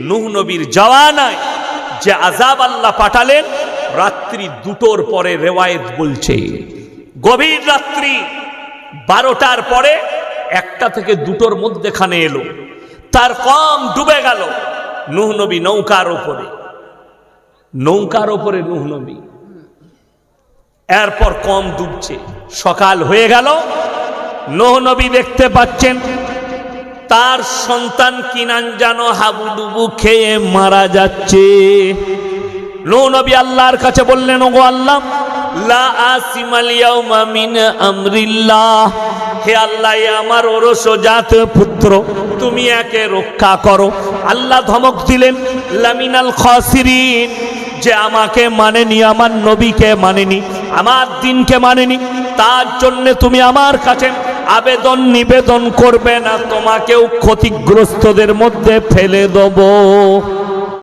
নূহ নবীর জওয়ানায় যে আযাব আল্লাহ পাঠালেন রাত্রি 2টোর পরে রেওয়ায়েত বলছে গভীর রাত্রি 12টার পরে 1টা থেকে 2টোর মধ্যখানে এলো তার কম ডুবে গেল নূহ নবী নৌকার উপরে নূহ নবী এরপর কম ডুবছে সকাল হয়ে গেল নূহ নবী দেখতে পাচ্ছেন তার সন্তান কিনান জানো হাবুডুবু খেয়ে মারা যাচ্ছে নূহ নবী আল্লাহর কাছে বললেন ওগো আল্লাহ লা আসিমাল ইয়াউমা মিন আমরিল্লাহ হে আল্লাহ আমার ওরসজাত পুত্র তুমি একে রক্ষা করো আল্লাহ ধমক দিলেন লামিনাল খাসিরিন যে আমাকে মানেনি আমার নবীকে মানেনি আমার দ্বীনকে মানেনি তার জন্য তুমি আমার কাছে আবেদন নিবেদন করবে না তোমাকেও ক্ষতিগ্রস্তদের মধ্যে ফেলে দেব